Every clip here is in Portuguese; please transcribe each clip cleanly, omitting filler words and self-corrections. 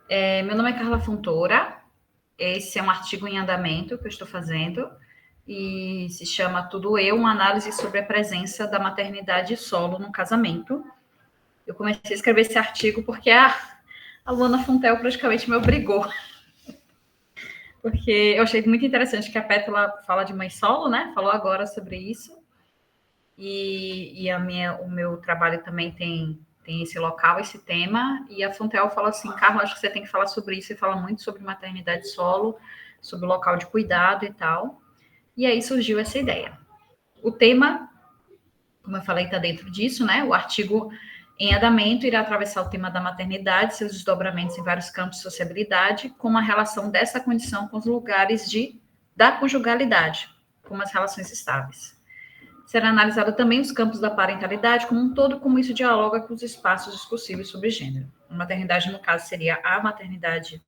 Meu nome é Carla Fontoura, esse é um artigo em andamento que eu estou fazendo e se chama Tudo Eu, uma análise sobre a presença da maternidade solo no casamento. Eu comecei a escrever esse artigo porque a Luana Fontel praticamente me obrigou, porque eu achei muito interessante que a Pétala fala de mãe solo, né? Falou agora sobre isso. E o meu trabalho também tem esse local, esse tema, e a Fontel fala assim, Carla, acho que você tem que falar sobre isso, e fala muito sobre maternidade solo, sobre o local de cuidado e tal. E aí surgiu essa ideia. O tema, como eu falei, está dentro disso, né? O artigo em andamento irá atravessar o tema da maternidade, seus desdobramentos em vários campos de sociabilidade, como a relação dessa condição com os lugares da conjugalidade, como as relações estáveis. Será analisado também os campos da parentalidade como um todo, como isso dialoga com os espaços discursivos sobre gênero. A maternidade, no caso, seria a maternidade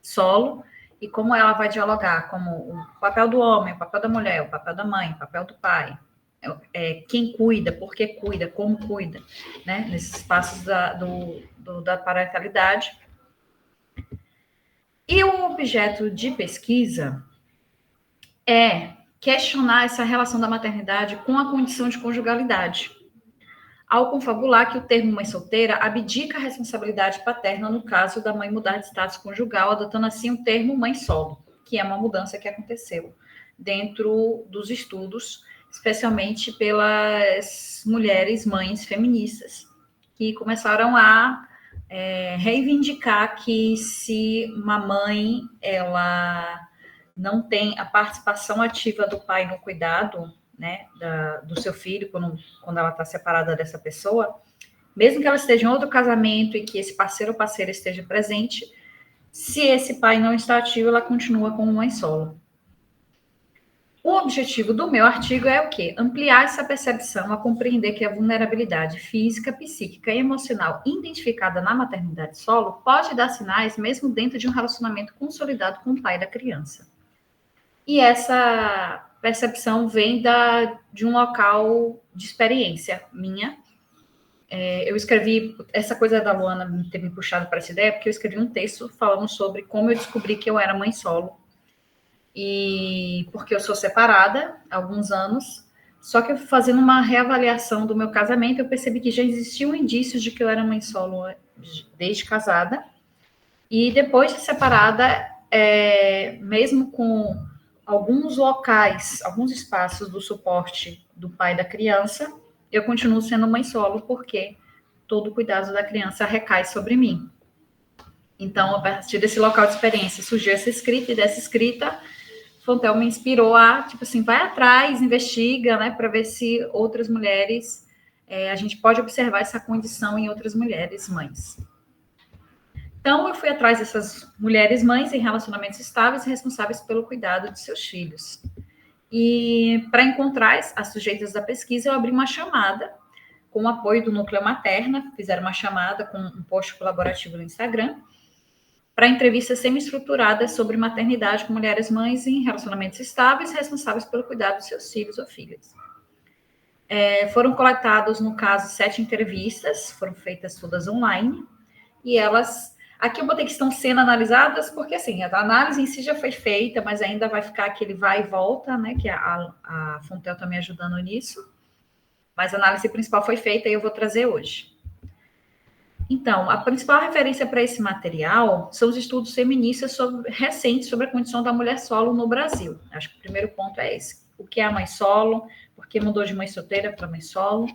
solo, e como ela vai dialogar como o papel do homem, o papel da mulher, o papel da mãe, o papel do pai, quem cuida, por que cuida, como cuida, né? Nesses espaços da parentalidade. E o objeto de pesquisa é questionar essa relação da maternidade com a condição de conjugalidade, ao confabular que o termo mãe solteira abdica a responsabilidade paterna no caso da mãe mudar de status conjugal, adotando assim o termo mãe solo, que é uma mudança que aconteceu dentro dos estudos, especialmente pelas mulheres mães feministas, que começaram a reivindicar que se uma mãe ela não tem a participação ativa do pai no cuidado, né, do seu filho, quando ela está separada dessa pessoa, mesmo que ela esteja em outro casamento e que esse parceiro ou parceira esteja presente, se esse pai não está ativo, ela continua como mãe solo. O objetivo do meu artigo é o quê? Ampliar essa percepção a compreender que a vulnerabilidade física, psíquica e emocional identificada na maternidade solo pode dar sinais mesmo dentro de um relacionamento consolidado com o pai da criança. E essa percepção vem de um local de experiência minha. Eu escrevi, essa coisa da Luana ter me puxado para essa ideia, porque eu escrevi um texto falando sobre como eu descobri que eu era mãe solo. E porque eu sou separada há alguns anos, só que fazendo uma reavaliação do meu casamento, eu percebi que já existiam indícios de que eu era mãe solo desde casada. E depois de separada, mesmo com alguns locais, alguns espaços do suporte do pai da criança, eu continuo sendo mãe solo, porque todo o cuidado da criança recai sobre mim. Então, a partir desse local de experiência, surgiu essa escrita, e dessa escrita, Fontel me inspirou a, tipo assim, vai atrás, investiga, né, para ver se outras mulheres, a gente pode observar essa condição em outras mulheres mães. Então, eu fui atrás dessas mulheres mães em relacionamentos estáveis e responsáveis pelo cuidado de seus filhos. E para encontrar as sujeitas da pesquisa, eu abri uma chamada com o apoio do Núcleo Materna, fizeram uma chamada com um post colaborativo no Instagram, para entrevistas semi-estruturadas sobre maternidade com mulheres mães em relacionamentos estáveis e responsáveis pelo cuidado de seus filhos ou filhas. Foram coletados, no caso, 7 entrevistas, foram feitas todas online, e elas... Aqui eu botei que estão sendo analisadas, porque assim, a análise em si já foi feita, mas ainda vai ficar aquele vai e volta, né? Que a Fontel está me ajudando nisso. Mas a análise principal foi feita e eu vou trazer hoje. Então, a principal referência para esse material são os estudos feministas recentes sobre a condição da mulher solo no Brasil. Acho que o primeiro ponto é esse. O que é a mãe solo? Por que mudou de mãe solteira para mãe solo?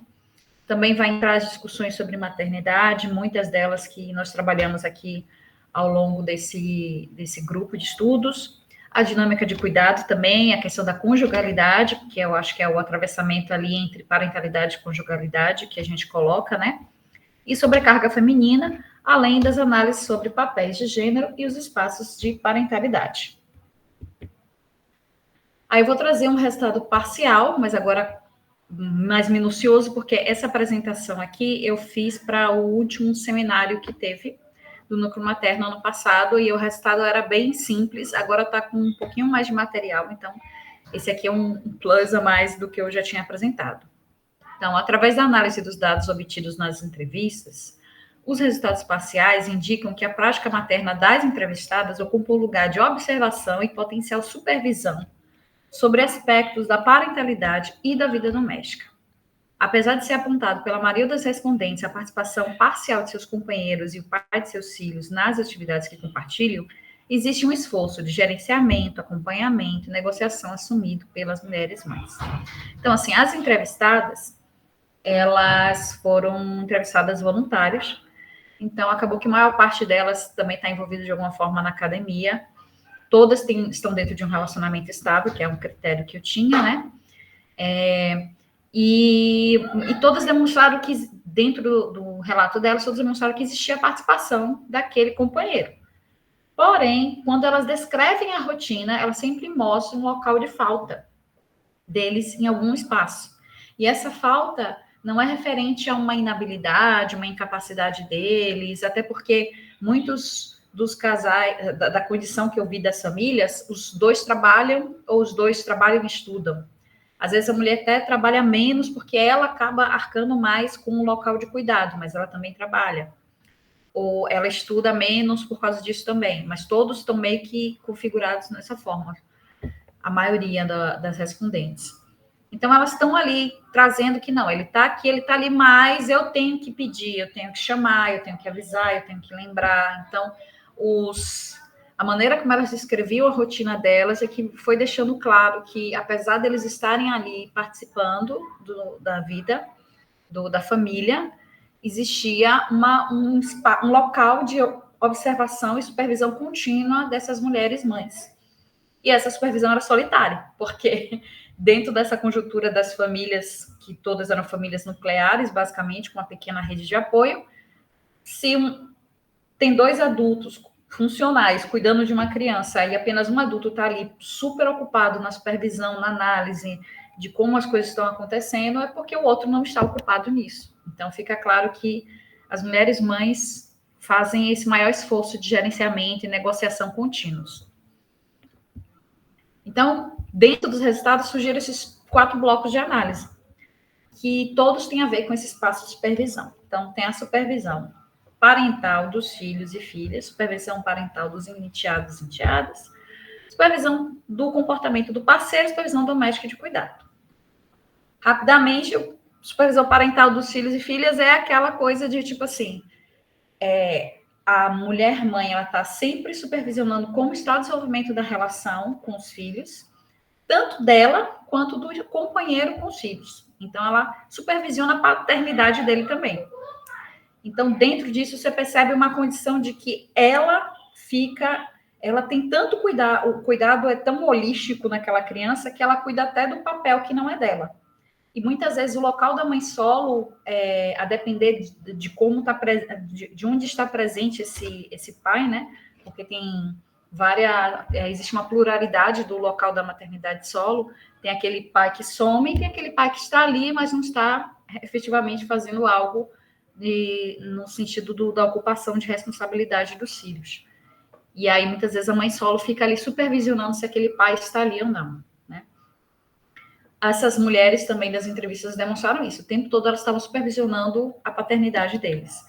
Também vai entrar as discussões sobre maternidade, muitas delas que nós trabalhamos aqui ao longo desse grupo de estudos. A dinâmica de cuidado também, a questão da conjugalidade, que eu acho que é o atravessamento ali entre parentalidade e conjugalidade que a gente coloca, né? E sobrecarga feminina, além das análises sobre papéis de gênero e os espaços de parentalidade. Aí eu vou trazer um resultado parcial, mas agora mais minucioso, porque essa apresentação aqui eu fiz para o último seminário que teve do Núcleo Materno ano passado, e o resultado era bem simples, agora está com um pouquinho mais de material, então esse aqui é um plus a mais do que eu já tinha apresentado. Então, através da análise dos dados obtidos nas entrevistas, Os resultados parciais indicam que a prática materna das entrevistadas ocupa o lugar de observação e potencial supervisão sobre aspectos da parentalidade e da vida doméstica. Apesar de ser apontado pela maioria das respondentes a participação parcial de seus companheiros e o pai de seus filhos nas atividades que compartilham, existe um esforço de gerenciamento, acompanhamento e negociação assumido pelas mulheres mães. Então, assim, as entrevistadas, elas foram entrevistadas voluntárias, então acabou que a maior parte delas também está envolvida de alguma forma na academia. Todas estão dentro de um relacionamento estável, que é um critério que eu tinha, né? E todas demonstraram que, dentro do relato delas, todas demonstraram que existia a participação daquele companheiro. Porém, quando elas descrevem a rotina, elas sempre mostram um local de falta deles em algum espaço. E essa falta não é referente a uma inabilidade, uma incapacidade deles, até porque muitos dos casais, da condição que eu vi das famílias, os dois trabalham ou os dois trabalham e estudam. Às vezes a mulher até trabalha menos porque ela acaba arcando mais com o local de cuidado, mas ela também trabalha. Ou ela estuda menos por causa disso também, mas todos estão meio que configurados nessa forma, a maioria das respondentes. Então, elas estão ali trazendo que não, ele está aqui, ele está ali, mas eu tenho que pedir, eu tenho que chamar, eu tenho que avisar, eu tenho que lembrar. Então, a maneira como elas descreviam a rotina delas é que foi deixando claro que, apesar deles estarem ali participando da vida, da família, existia um local de observação e supervisão contínua dessas mulheres mães. E essa supervisão era solitária, porque dentro dessa conjuntura das famílias, que todas eram famílias nucleares, basicamente, com uma pequena rede de apoio, se tem dois adultos funcionais cuidando de uma criança e apenas um adulto está ali super ocupado na supervisão, na análise de como as coisas estão acontecendo, é porque o outro não está ocupado nisso. Então, fica claro que as mulheres mães fazem esse maior esforço de gerenciamento e negociação contínuos. Então, dentro dos resultados, surgiram esses 4 blocos de análise, que todos têm a ver com esse espaço de supervisão. Então, tem a supervisão parental dos filhos e filhas, supervisão parental dos enteados e enteadas, supervisão do comportamento do parceiro, supervisão doméstica de cuidado. Rapidamente, supervisão parental dos filhos e filhas é aquela coisa de, tipo assim, a mulher mãe, ela está sempre supervisionando como está o desenvolvimento da relação com os filhos, tanto dela quanto do companheiro com os filhos. Então, ela supervisiona a paternidade dele também. Então, dentro disso, você percebe uma condição de que ela tem tanto cuidado, o cuidado é tão holístico naquela criança que ela cuida até do papel que não é dela. E muitas vezes o local da mãe solo, a depender de como está, de onde está presente esse pai, né? Porque tem existe uma pluralidade do local da maternidade solo. Tem aquele pai que some e tem aquele pai que está ali, mas não está efetivamente fazendo algo no sentido da ocupação de responsabilidade dos filhos. E aí, muitas vezes, a mãe solo fica ali supervisionando se aquele pai está ali ou não. Essas mulheres também das entrevistas demonstraram isso. O tempo todo elas estavam supervisionando a paternidade deles.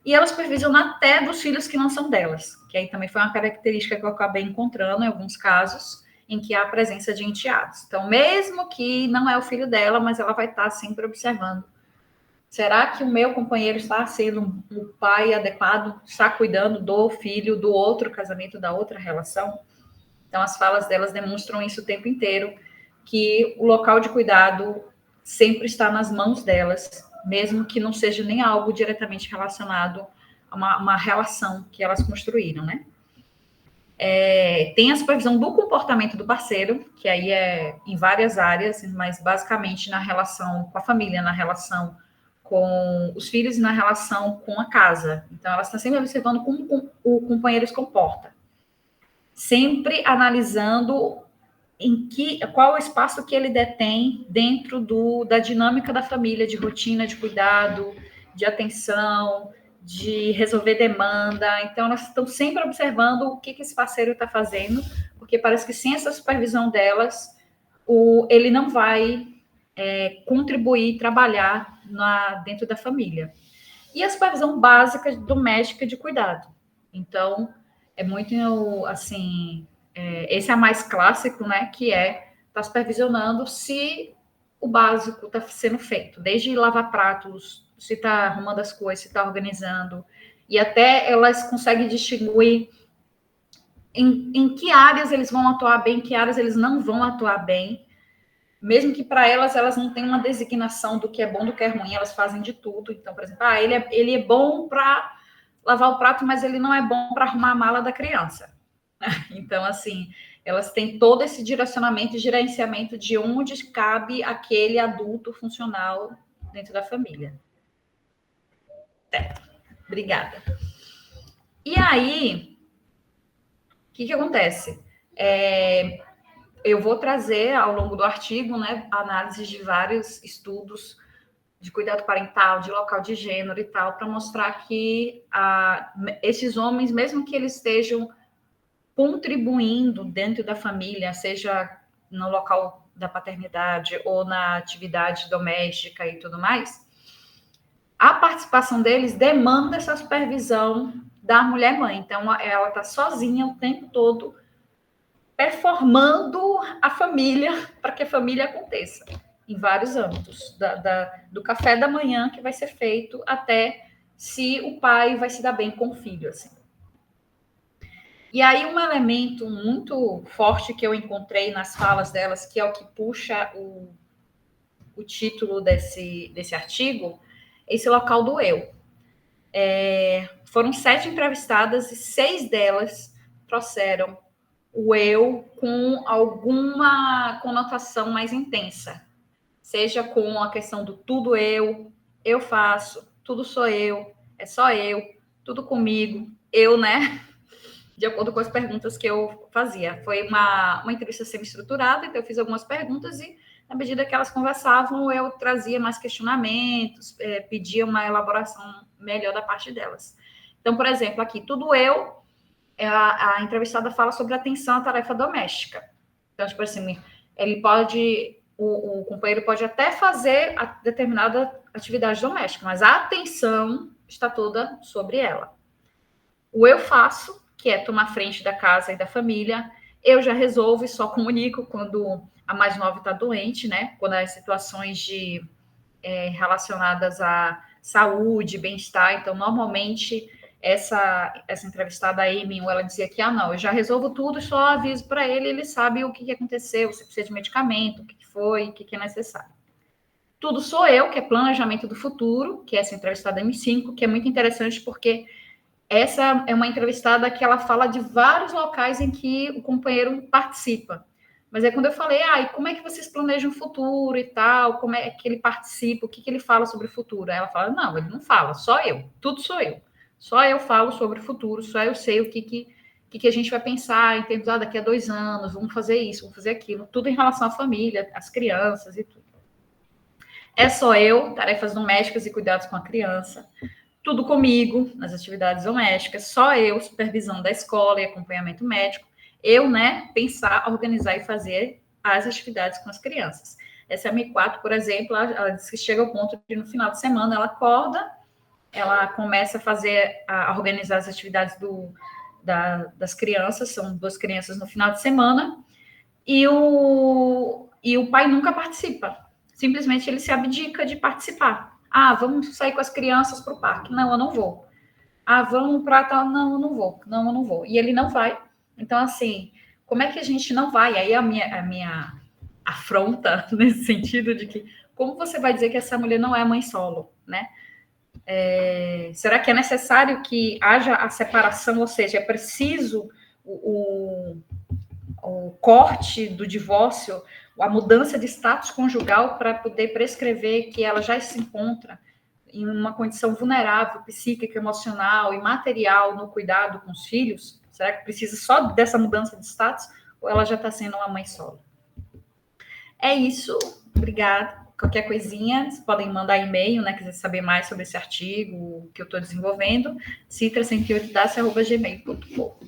E elas supervisionam até dos filhos que não são delas, que aí também foi uma característica que eu acabei encontrando em alguns casos em que há a presença de enteados. Então, mesmo que não é o filho dela, mas ela vai estar sempre observando. Será que o meu companheiro está sendo um pai adequado? Está cuidando do filho do outro casamento, da outra relação? Então, as falas delas demonstram isso o tempo inteiro, que o local de cuidado sempre está nas mãos delas, mesmo que não seja nem algo diretamente relacionado a uma relação que elas construíram, né? Tem a supervisão do comportamento do parceiro, que aí é em várias áreas, mas basicamente na relação com a família, na relação com os filhos e na relação com a casa. Então, elas estão sempre observando como o companheiro se comporta. Sempre analisando qual é o espaço que ele detém dentro da dinâmica da família, de rotina, de cuidado, de atenção, de resolver demanda. Então, elas estão sempre observando o que esse parceiro está fazendo, porque parece que sem essa supervisão delas, ele não vai contribuir, trabalhar dentro da família. e a supervisão básica doméstica de cuidado. Então, é muito assim, esse é a mais clássico, né? Que é estar supervisionando se o básico está sendo feito, desde lavar pratos, se está arrumando as coisas, se está organizando, e até elas conseguem distinguir em que áreas eles vão atuar bem, em que áreas eles não vão atuar bem, mesmo que para elas não tenham uma designação do que é bom, do que é ruim, elas fazem de tudo. Então, por exemplo, ele é bom para lavar o prato, mas ele não é bom para arrumar a mala da criança. Então, assim, elas têm todo esse direcionamento e gerenciamento de onde cabe aquele adulto funcional dentro da família. Obrigada. E aí, o que acontece? Eu vou trazer ao longo do artigo, né, análises de vários estudos de cuidado parental, de local de gênero e tal, para mostrar que esses homens, mesmo que eles estejam contribuindo dentro da família, seja no local da paternidade ou na atividade doméstica e tudo mais, a participação deles demanda essa supervisão da mulher-mãe. Então, ela está sozinha o tempo todo, performando a família para que a família aconteça, em vários âmbitos, do café da manhã que vai ser feito até se o pai vai se dar bem com o filho, assim. E aí, um elemento muito forte que eu encontrei nas falas delas, que é o que puxa o título desse artigo, é esse local do eu. Foram 7 entrevistadas e 6 delas trouxeram o eu com alguma conotação mais intensa, seja com a questão do tudo eu faço, tudo sou eu, é só eu, tudo comigo, eu, né? De acordo com as perguntas que eu fazia. Foi uma entrevista semi-estruturada, então eu fiz algumas perguntas e, na medida que elas conversavam, eu trazia mais questionamentos, pedia uma elaboração melhor da parte delas. Então, por exemplo, aqui, tudo eu, a entrevistada fala sobre atenção à tarefa doméstica. Então, tipo assim, ele pode, o companheiro pode até fazer a determinada atividade doméstica, mas a atenção está toda sobre ela. O eu faço, que é tomar frente da casa e da família, eu já resolvo e só comunico quando a mais nova está doente, né? Quando as situações relacionadas à saúde, bem-estar. Então, normalmente, essa entrevistada, a Amy, ela dizia que, não, eu já resolvo tudo, só aviso para ele sabe o que aconteceu, se precisa de medicamento, o que foi, o que é necessário. Tudo sou eu, que é planejamento do futuro, que é essa entrevistada M5, que é muito interessante porque essa é uma entrevistada que ela fala de vários locais em que o companheiro participa. Mas é quando eu falei, e como é que vocês planejam o futuro e tal, como é que ele participa, o que ele fala sobre o futuro? Aí ela fala, não, ele não fala, só eu, tudo sou eu. Só eu falo sobre o futuro, só eu sei o que a gente vai pensar em termos, daqui a 2 anos, vamos fazer isso, vamos fazer aquilo, tudo em relação à família, às crianças e tudo. É só eu, tarefas domésticas e cuidados com a criança, tudo comigo, nas atividades domésticas, só eu, supervisão da escola e acompanhamento médico, eu, né, pensar, organizar e fazer as atividades com as crianças. Essa M4, por exemplo, ela diz que chega ao ponto de, no final de semana, ela acorda, ela começa a organizar as atividades das crianças, são 2 crianças no final de semana, e o pai nunca participa, simplesmente ele se abdica de participar. Vamos sair com as crianças para o parque. Não, eu não vou. Vamos para tal. Não, eu não vou. Não, eu não vou. E ele não vai. Então, assim, como é que a gente não vai? Aí a minha afronta nesse sentido de que como você vai dizer que essa mulher não é mãe solo, né? Será que é necessário que haja a separação, ou seja, é preciso o corte do divórcio, a mudança de status conjugal para poder prescrever que ela já se encontra em uma condição vulnerável, psíquica, emocional e material no cuidado com os filhos? Será que precisa só dessa mudança de status ou ela já está sendo uma mãe solo? É isso. Obrigada. Qualquer coisinha, vocês podem mandar e-mail, né? Quiser saber mais sobre esse artigo que eu estou desenvolvendo, citra108das@gmail.com.